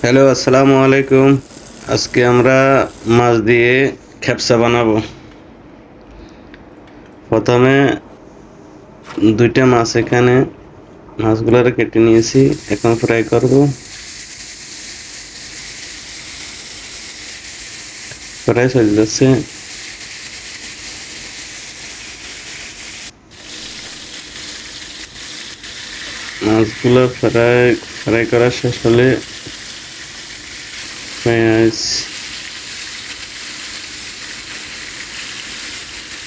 Hello, আসসালামু আলাইকুম। আজকে আমরা মাছ দিয়ে খেপসা বানাবো। প্রথমে দুইটা মাছ এখানে মাছগুলোরে কেটে নিয়েছি, এখন ফ্রাই করব। ফ্রাই চলে যাচ্ছে। মাছগুলো ফ্রাই ফ্রাই করা শেষ হলে পেঁয়াজ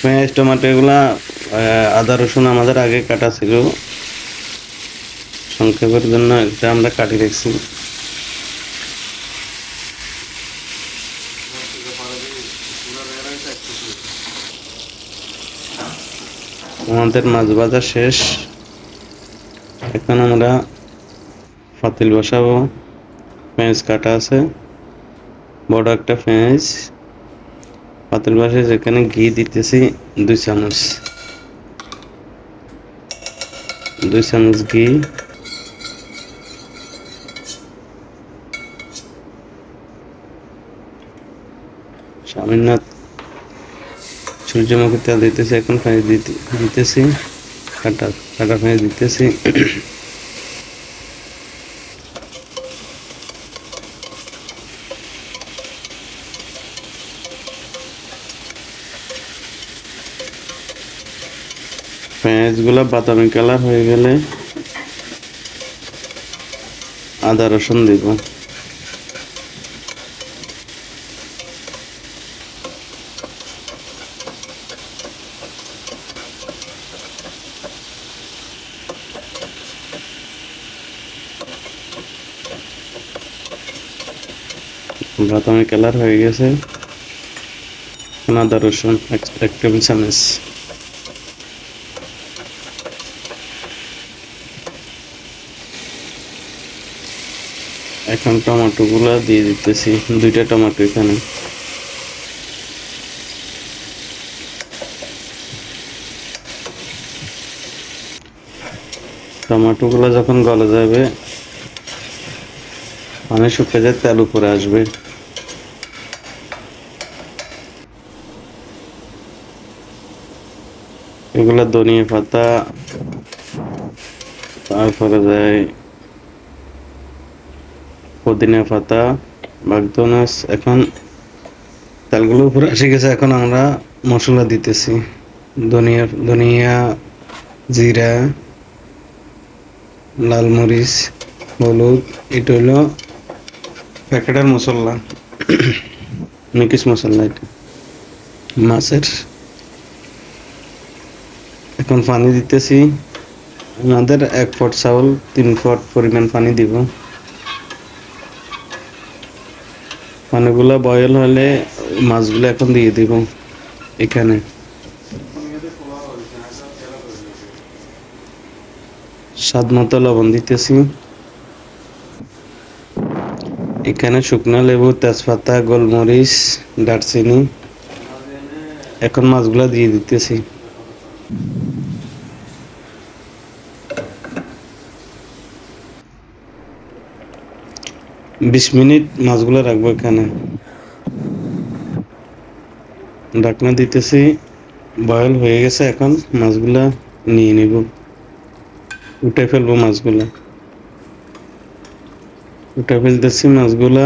পেঁয়াজ টমেটো এগুলা আদা রসুন আমাদের আগে কাটা ছিল, সংক্ষেপের জন্য এটা আমরা কাটি রেখেছি। আমাদের মাছ ভাজা শেষ। এখন আমরা পাতিল বসাবো। পেঁয়াজ কাটা আছে, বড় একটা পেঁয়াজ। পাতিল বসাই, যেখানে ঘি দিতেছি 2 চামচ। 2 চামচ ঘি। সামান্য সূর্যমুখী তেল দিতেছি। এখন পেঁয়াজ দিতেছি, কাটা কাটা পেঁয়াজ দিতেছি। পেঁয়াজগুলো বাদামি কালার হয়ে গেলে আদা রসুন দিব। বাদামি কালার হয়ে গেছে। আদা রসুন 1 টেবিল চামচ। এখন টমেটো গুলা দিয়ে দিতেছি, 2টা টমেটো এখানে। টমেটো গুলা যখন গলে যাবে, পানি শুকিয়ে যায়, তেল উপরে আসবে। এগুলা ধনিয়া পাতা, তারপরে যায় পুদিনা পাতা, বাগদনাস। এখন তেলগুলো উপরে এসে গেছে। এখন আমরা মশলা দিতেছি। ধনিয়া, জিরা, লাল মরিচ, হলুদ। এটা হলো প্যাকেটের মশলা, মিক্স মশলা এটা মাছের। এখন পানি দিতেছি। আমাদের 1 পট চাউল 3 পট পরিমাণ পানি দিব। পানিগুলো বয়েল হলে মাছগুলো এখন দিয়ে দিব এখানে। স্বাদ মতো লবণ দিতেছি। এখানে শুকনো লেবু, তেজপাতা, গোলমরিচ, দারচিনি। এখন মাছগুলো দিয়ে দিতেছি। 20 মিনিট মাছগুলো রাখবো এখানে। ঢাকনা দিতেছি। বয়েল হয়ে গেছে। এখন মাছগুলা নিয়ে নিব, উঠে ফেলবো মাছগুলা। উঠে ফেলতেছি মাছগুলা।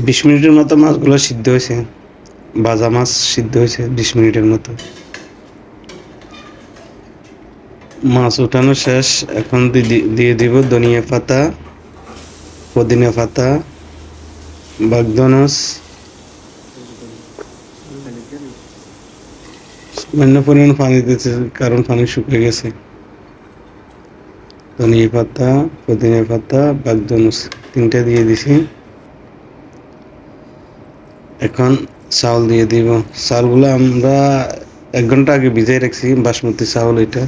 বিশ মিনিটের মতো মাছগুলো সিদ্ধ হয়েছে। ভাজা মাছ সিদ্ধ হয়েছে 20 মিনিটের মতো। মাছ উঠানো শেষ। এখন দিয়ে দিব ধনিয়া পাতা, পুদিনা পাতা, বাগদনাস। সামান্য পরিমাণ পানি দিতে, কারণ পানি শুকিয়ে গেছে। ধনিয়া পাতা, পুদিনা পাতা, বাগদনাস 3টে দিয়ে দিছি। এখন চাউল দিয়ে দিব। চাউলগুলো আমরা 1 ঘন্টা আগে ভিজিয়ে রাখছি। বাসমতি চাউল এটা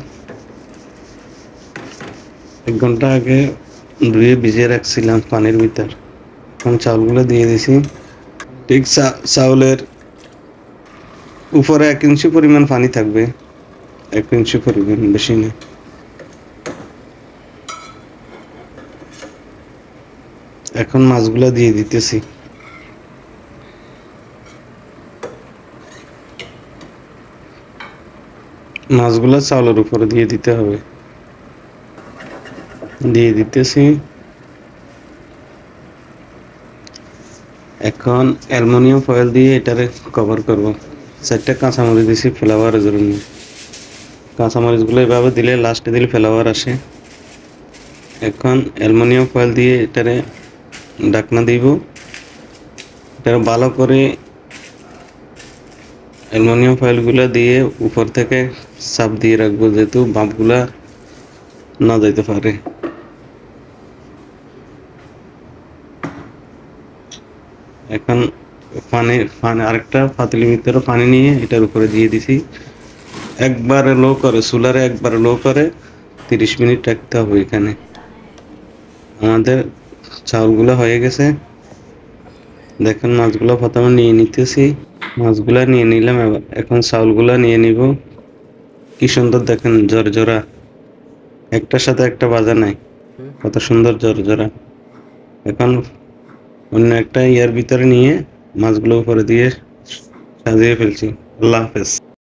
1 ঘন্টা আগে ধুয়ে ভিজিয়ে রাখছিলাম পানির ভিতর। এখন চাউলগুলো দিয়ে দিছি। ঠিক চাউলের উপরে 1 ইঞ্চি পরিমাণ পানি থাকবে। 1 ইঞ্চি পরিমাণ, বেশি না। এখন মাছগুলা দিয়ে দিতেছি। মাছগুলা চাউলের উপরে দিয়ে দিতে হবে। দিয়ে দিতেছি। এখন অ্যালুমিনিয়াম ফয়েল দিয়ে এটারে কভার করব। 4টা কাঁচামরিচ দিছি ফ্লেভারের জন্য। কাঁচামরিচগুলো এভাবে দিলে, লাস্টে দিলে ফ্লেভার আসে। এখন অ্যালুমিনিয়াম ফয়েল দিয়ে এটারে ঢাকনা দিব। এটারে ভালো করে অ্যালুমিনিয়াম ফয়েলগুলো দিয়ে উপর থেকে চাপ দিয়ে রাখবো, যেহেতু ভাপগুলা না যাইতে পারে। এখন পানি আরেকটা পাতিলের ভিতরে পানি নিয়ে এটার উপরে দিয়ে দিছি। একবারে লো করে, চুলারে একবারে লো করে 30 মিনিট রাখতে হবে। এখানে আমাদের চাউলগুলো হয়ে গেছে। দেখেন মাছগুলো প্রথমে নিয়ে নিতেছি। মাছগুলা নিয়ে নিলাম। এখন চাউলগুলা নিয়ে নিব। কি সুন্দর দেখেন, জরজরা, একটার সাথে একটা বাজা নাই, কত সুন্দর জরজরা। এখন অন্য একটা ইয়ার ভিতরে নিয়ে মাছগুলো উপরে দিয়ে সাজিয়ে ফেলছি। আল্লাহ হাফেজ।